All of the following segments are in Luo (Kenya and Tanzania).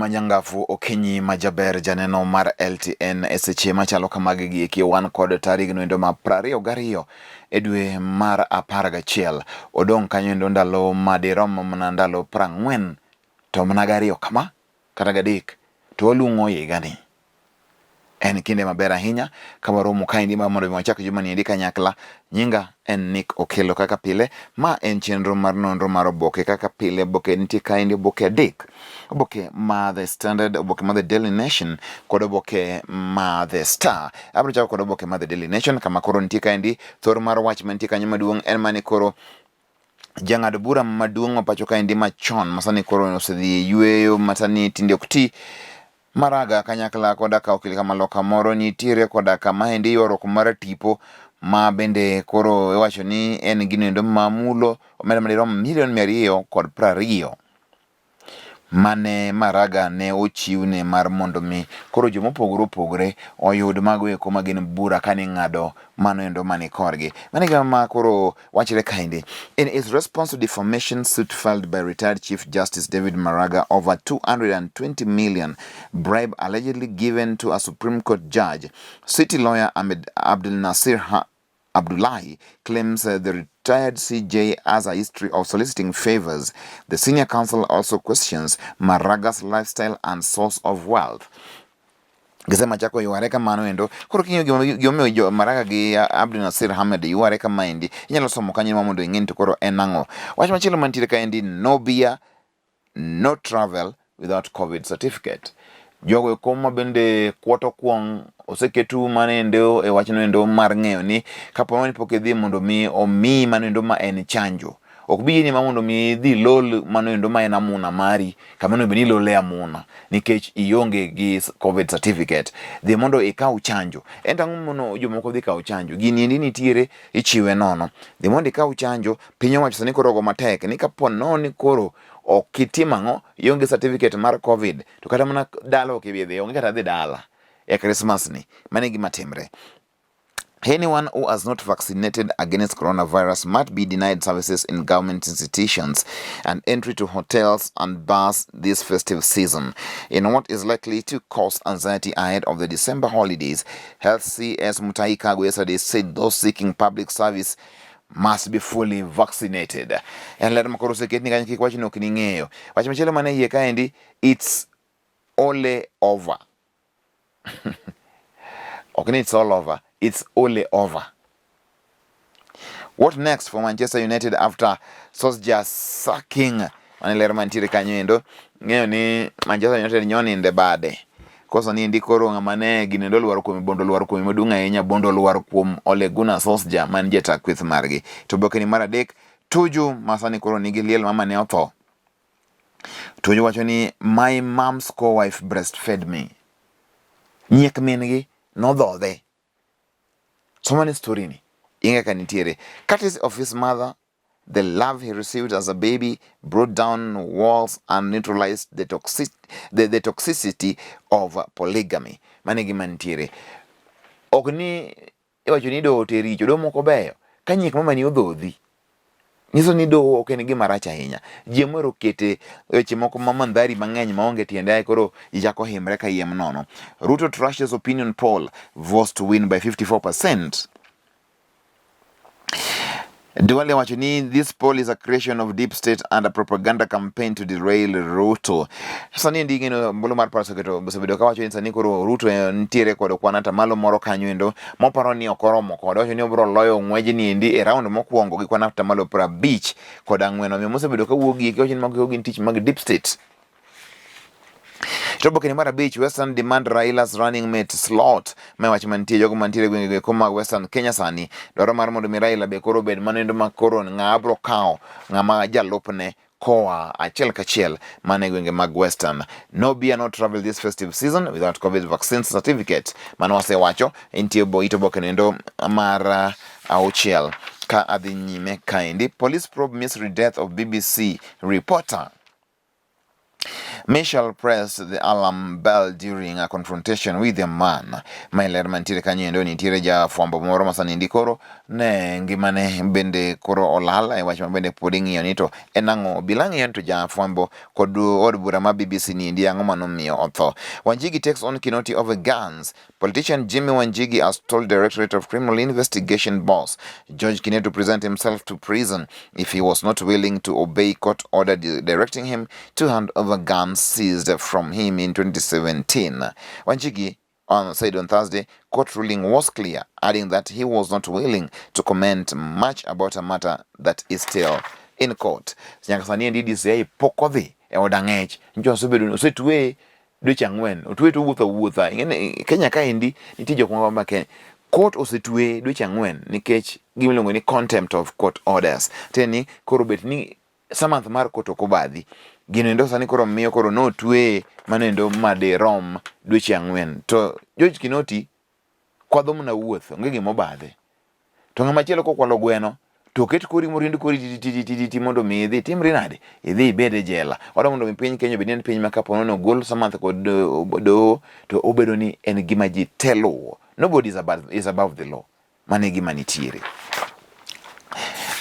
manyangafu okinyi majaber janeno mar LTN eseche machalo kamagi gi eki wan kod tarik noendo ma 22 e dwe mar 11 odong' kanyo endo ndalo madirom mana ndalo 40 to mana gariyo kama kata gadek to walung'o higani. En kinde maber ahinya ka waromo kaendi mondo wachak juma niendi kanyakla. Nyinga en Nick Okello kaka pile. Ma en chenro mar nonro mar Oboke kaka pile. Oboke nitie kaendi Oboke adek. Oboke ma The Standard, Oboke ma The Daily Nation kod Oboke ma The Star. Abro chako kod Oboke ma The Daily Nation kama koro nitie kaendi thor mar wach mantie kanyo maduong' en mane koro jang'ad bura maduong' mapacho kaendi machon masani koro osedhi yweyo masani tinde ok ti Maraga kanyakla koda ka okil kama loka moro nitiere koda kama endi ywaruok mar tipo ma bende koro iwacho ni en gino endo mamulo omenda madirom milion 220 mane Maraga ne ochiwne mar mondo mi koro jomopogore opogore oyud mago eko magin bura kani ng'ado mano endo mani korgi. Mane gima koro wachre kaendi. In his response to defamation suit filed by retired Chief Justice David Maraga over 220 million bribe allegedly given to a Supreme Court judge, city lawyer Ahmed Abdul Nasir Abdullahi claims the retired CJ has a history of soliciting favors. The senior counsel also questions Maraga's lifestyle and source of wealth. Gisema chako yuare kama endo koro kinyo gimomiyo Maraga gi Abdul Nasir Ahmed yuare kama endi inyalo somo kanyo mondo ing'e to koro en ang'o. Wach machielo mantiere kaendi: no beer, no travel without COVID certificate. Jogo koma bende kwoto kuong oseketu manendo e wachno endo mar ng'eyo ni kapo ni pok idhi mondo mi omi manendo ma en chanjo. Ok bi ni mondo mi dhi lol manendo ma en amuna mari kamano be ni lole amuna nikech ionge gi COVID certificate. Dhi mondo ikaw chanjo. Enta ng'umono jomoko dhi kaw chanjo. Gini endi nitiere ichiwe nono. Dhi mondo ikaw chanjo piny owacho sani koro go matek ni kapo noni koro okitimo ang'o ionge certificate mar COVID to kata mana dala ok ibi dhi onge kata dhi dala e Christmas ni. Mane gima timre. Anyone who has not vaccinated against coronavirus might be denied services in government institutions and entry to hotels and bars this festive season. In what is likely to cause anxiety ahead of the December holidays, Health CS Mutahi Kagwe yesterday said those seeking public service must be fully vaccinated. And let makoro seketi nikanya kikwachi no kining'eyo. Wachi machelo mane yie kaendi, it's all over. Okay, it's all over. It's only over. What next for Manchester United after Solskjaer sacking manelero mantiere kanyo endo? Ng'eyo ni Manchester United nyoni inde bade. Koso ni ndi koro ng'amane ginendo lwaro kuom bondo lwaro kuom maduong' ahinya bondo lwaro kuom Ole Gunnar Solskjaer man jeta kwith margi. To Oboke ni mar adek, Tuju masani koro nigi liel mama ne otho. Tuju wacho ni my mom's co-wife breastfed me. Nyiek min-gi nodhodhe. Somani story ni inga kanitiere. Courtesy of his mother, the love he received as a baby brought down walls and neutralized the toxicity of polygamy. Manegi mantiere. Okni iwacho ni do tericho do moko beyo. Kanyiek mama ni odhodhi. Niso ni do ok en gima rach ahinya. Ji moro kete weche moko mandhari mang'eny maonge tiende ai koro ichako himre ka yiem nono. Ruto trashes opinion poll, votes to win by 54%. Duale wacho ni this poll is a creation of deep state and a propaganda campaign to derail Ruto. Sani ndi ngino mbolo mar parso keto bosebedo ka wacho ni sani koro Ruto ntiere kod kwanata malo moro kanyo endo moparo ni okoromo kod wacho ni obro loyo ng'weje ni endi e round mokwongo gi kwanata malo 50 kod ang'wen omiyo mosebedo ka wuogi wacho ni mago gin tich mag deep state. Oboke ni mar abich, Western demand Raila's running mate slot. Wacho mantie jogo mantiere gwenge koma Western Kenya sani dwaro mar mondo mi Raila be koro bed manendo makoro ng'abro kao ng'ama jalupne koa achiel kachiel mane gwenge mag Western. No beer, no travel this festive season without COVID vaccine certificate. Mano wasewacho entie Oboke nendo mar auchiel ka adhi nyime kaendi. Police probe mystery death of BBC reporter. Michelle pressed the alarm bell during a confrontation with the man. Mailer mantiere kanyo endo nitiere ja fwambo moro masanindi koro ne ngimane bende koro olal e wach mabende pod ing'iyo ni to enang'o obila ng'iyo ni to ja fwambo kod od bura ma BBC nindi ang'o manomiyo otho. Wanjigi takes on Kinoti over guns. Politician Jimmy Wanjigi has told Directorate of Criminal Investigation boss George Kinoti to present himself to prison if he was not willing to obey court order directing him to hand over guns seized from him in 2017. Wanjigi said on Thursday, court ruling was clear, adding that he was not willing to comment much about a matter that is still in court. Nyakasani ndidi say pokodhi e odang'ech njo sobedo osetwe dweche ang'wen otwe to wuotha Kenya ka indi nitie jok moko ma court osetwe dweche ang'wen nikech gimiluongo ni contempt of court orders. Teni koro bet ni Samantha mar court okobadhi ginendo sani koro miyo koro no twe manendo madirom dweche ang'wen to George Kinoti kwadho mna wuoth onge gimo badhe to ng'ama chielo kokwalo gweno to ket kori morind kori titi mondo mi idhi timri nade idhi ibede jela ora mondo mi piny Kenya bedien piny makapo no gol Samantha kod do to obedo ni en gima ji telo. Nobody is above the law. Mane gima nitiere.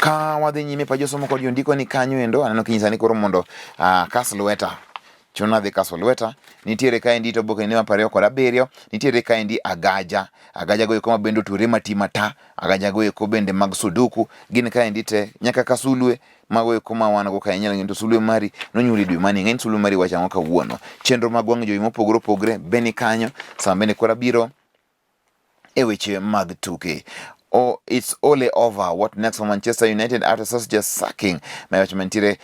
Ka wadhi nyime pa josomo kod yondiko ni kanyo endo aneno kinyisa ni koro mondo kas lweta chuna dhi kaso lweta nitiere ka endi to Oboke ni 27 nitiere ka endi agaja go eko mabendo ture matimata agaja go eko bende mag suduku gin ka endi te nyaka ka sulwe mago eko ma wan go ka nyalo ngento sulwe mari nonyuli dwe mani ng'eny sulwe mari wacha ngoka wuono chenro mag wang' jowi mopogore beni kanyo sama bende kora biro e weche mag tuke. Oh, it's all over. What next for Manchester United after such just sacking? Manchester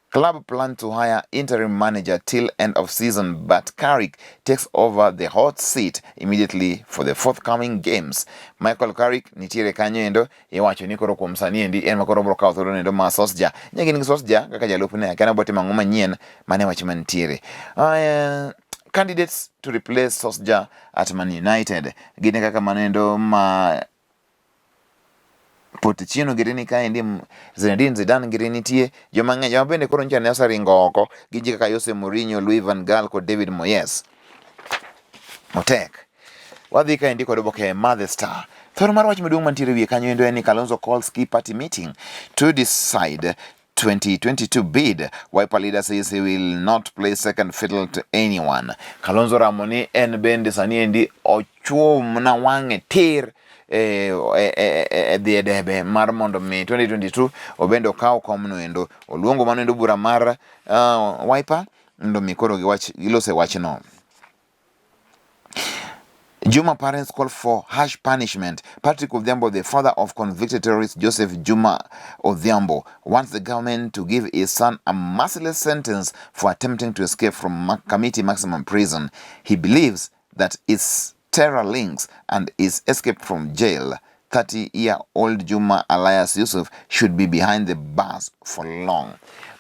club plan to hire interim manager till end of season, but Carrick takes over the hot seat immediately for the forthcoming games. Michael Carrick nitiere kanyo endo iwacho ni koro kuom sani endi en makoro bro kawo thoro endo ma Sosja nyagi ni Sosja kaka jalupne kana bote mang'o manyien mane wacho mantiere. Candidates to replace Sosja at Man United gine kaka manendo ma Pochettino girini ka endi Zinedine Zidane girini tie joma bende koro nchane osaringo oko gi kaka Jose Mourinho, Louis van Gaal kod David Moyes. Motek wadhi ka endi kod Oboke Mother Star. Thoro mar wach maduong' mantiere wiye kanyo endo en ni Kalonzo calls key party meeting to decide 2022 bid. Wiper leader says he will not play second fiddle to anyone. Kalonzo Ramoni en bende sani endi ochum na wang'e tir dhi debe mar mondo mi 2022 obendo kawo komno endo oluongo mano endo bura mar Wiper ndo mi koro gilose wachno. Juma parents call for harsh punishment. Patrick Odhiambo, the father of convicted terrorist Joseph Juma Odhiambo, wants the government to give his son a merciless sentence for attempting to escape from Committee Maximum Prison. He believes that his terror links and his escape from jail, 30-year-old Juma Elias Yusuf, should be behind the bars for long.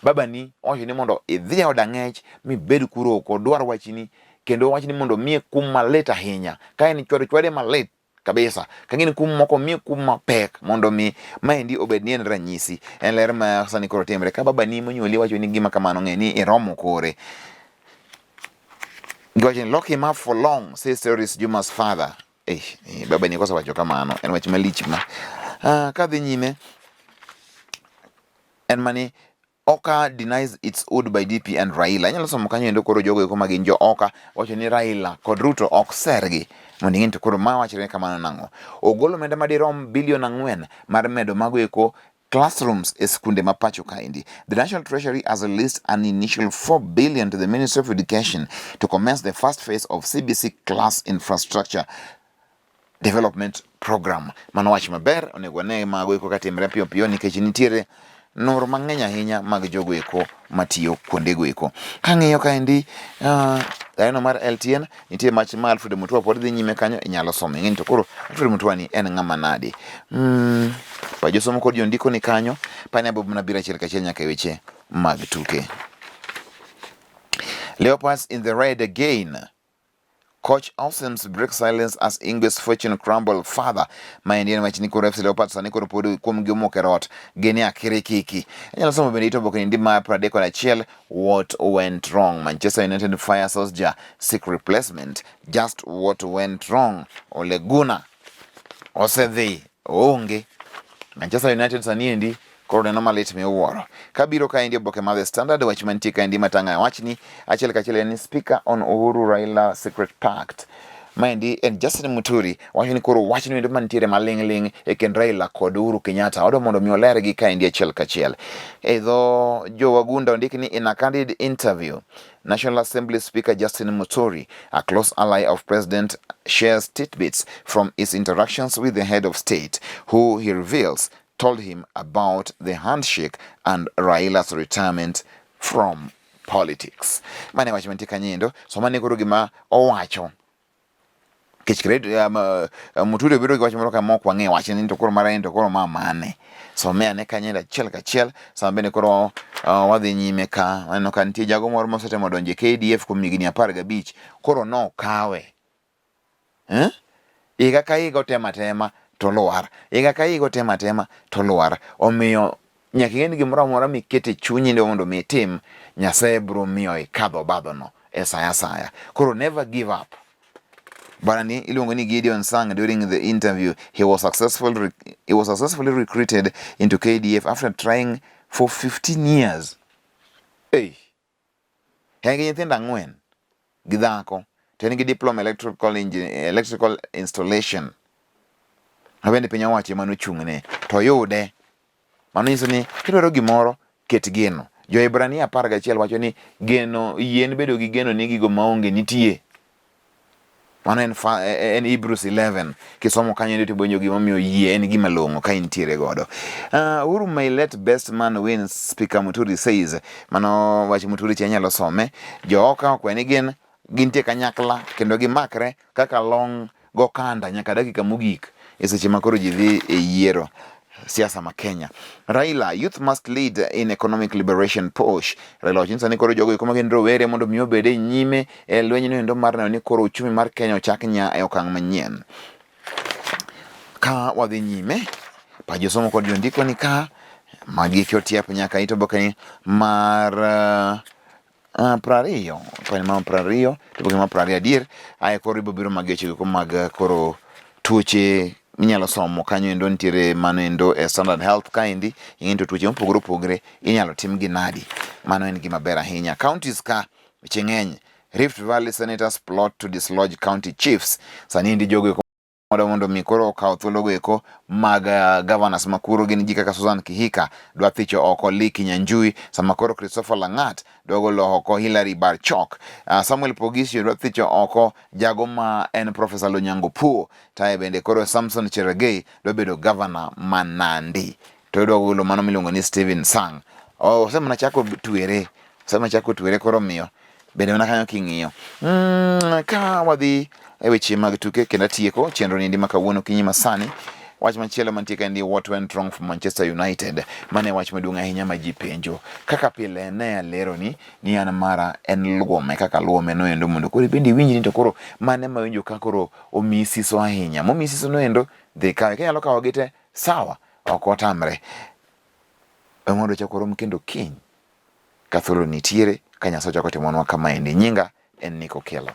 Baba ni ocho ni mondo idhia odang'ech mi bedu kuro ko dwar wachini kendo wachini mondo mie kum malet ahinya kae ni chwade malet kabisa kangini kum moko mie kum mapek mondo mi maendi obed ni en ranyisi en ler ma sani koro timre ka baba ni monyuoli wacho ni gima kamano ng'e ni iromo kore. Gojin lock him up for long, says terrorist Juma's father. Baba ni kosa wacho kamano en wach malich ma kadhi nyime en mani Oka denies its owed by DP and Raila. Anyalo somo kanyo endo koro jogo eko magin jo Oka wacho ni Raila kod Ruto ok sergi mondo ing'e to koro ma wachre kamano nang'o. Ogolo omenda madirom bilion 4 mar medo mago eko classrooms e skunde ma pacho kaendi. The National Treasury has released an initial 4 billion to the Ministry of Education to commence the first phase of CBC class infrastructure development program. Mano wach maber onego ne mago eko katimre piyo nikech nitiere noro mang'eny ahinya mag jogo eko matiyo kuondego eko. Kang'iyo kaendi dhano mar LTN nitie mach ma Alfred Mutua pod dhi nyime kanyo inyalo somo ing'eni to koro Alfred Mutua ni en ng'ama nade. Pa josomo kod jondiko ni kanyo pani Bob na bira achiel kachiel nyaka weche mag tuke. Leopards in the red again. Coach Austin's break silence as Ingwe's fortune crumble further. My Indian machini ko refs Leopards sani ko podu kum gimo kerot geni akiri kiki. Nyalo somo benito Oboke ndi ma pradeko na chiel. What went wrong? Manchester United fire Solskjaer seek replacement. Just what went wrong? Ole Gunnar osedhi onge. Manchester United sani ndi koro na malit mi wuoro. Kabiro ka indi Oboke ma The Standard wach mantie ka indi matanga wachni achiel kachiel ni speaker on Uhuru Raila secret pact. Maendi en Justin Muturi wacho ni koro wachni endo mantiere maling' e kind Raila kod Uhuru Kenyatta odo mondo mi oler gi ka indi achiel kachiel. Edho jo wagunda ondiki ni in a candid interview, National Assembly Speaker Justin Muturi, a close ally of President, shares tidbits from his interactions with the head of state, who he reveals told him about the handshake and Raila's retirement from politics. Mane wach mantie kanyendo, so mane koro gima owacho. Kichkred Muturi biro gi wach moro ka mok wang'e wach ni to koro mara en to koro ma mane. So me ane kanyendo achiel kachiel, sama bende koro wadhi nyime ka, aneno ka nitie jago moro mosetemo donjo KDF kuom higni 15, koro nokawe. Higa ka higa otema to lwar. Higa ka higa otema to lwar. Omiyo nyaka ing'e ni gimoro amora mikete chunyi ndio mondo mitim, Nyasaye biro miyo ikadho badhono e saya. Koro never give up. Barani iluongo ni Gideon Sang. During the interview, he was successfully recruited into KDF after trying for 15 years. Hey. Hengi nyithindo 4 gi dhako. Teni gi diploma electrical installation. Abende piny owacho mano chung'ne to yude. Mano nyiso ni kidwaro gimoro ket geno. Jo-Ibrania 11 wacho ni geno yien bedo gi geno ni gigo maonge nitie. Mano en Hebrews 11. Kisomo kanyo ndio tibonjo gima miyo yie en gima long'o ka intiere godo. Uhuru may let best man win, Speaker Muturi says. Mano wach Muturi nyalo some. Jo-Oka okweni gintie kanyakla kendo gimakre kaka long gokanda nyaka dakika mogik e seche makoro ji dhi e yiero siasa ma Kenya. Raila, youth must lead in economic liberation push. Raila wachinsa ni koro jogo ikoma gin rowere mondo mi obede nyime e lweny no endo mar neno ni koro uchumi mar Kenya ochak nya e okang' manyien. Ka wadhi nyime, pa josomo kod jondiko ni ka magi kiotiep nyaka ito Oboke ni mar 20 pany ma 20 to Oboke ma 20 adier ae koro ibobiro mageche ko mag koro tuoche minyalo somo kanyo endo nitiere mano endo e Standard Health kaendi ing'e tuoche mopogore opogore inyalo tim gi nadi. Mano en gima ber ahinya. Counties ka weche ng'eny. Rift Valley senators plot to dislodge county chiefs. Sani ndi jogo mondo mi koro okaw thuolo go eko mag governors makuro gin ji kaka Susan Kihika dwa thicho oko Lee Kinyanjui, sama koro Christopher Lang'at dwa golo oko Hilary Barchok. Samuel Pogisio dwa thicho oko jago ma en Professor Lonyango Puo, tae bende koro Samson Cherargei dwa bedo governor ma Nandi, to dwa golo mano miluongo ni Stephen Sang. Sema chako tuere koro miyo bende mana kanyo king'iyo. Ka wadhi e weche mag tuke kenda tieko chenro ni ndima kawuono kinyi masani. Wach machielo mantie ka ndi what went wrong for Manchester United. Mane wach maduong' ahinya ma ji penjo. Kaka pile ne alero ni an mara en luome kaka luome no endo mondo koro bendi winji ni to koro mane ma winjo ka koro omisiso ahinya. Momisiso no endo dhi kawe kanyalo kawo gite sawa ok otamre. Mondo chakoro mkendo kiny ka thuolo nitiere ka Nyasaye chako timonwa kama endi. Nyinga en Okello.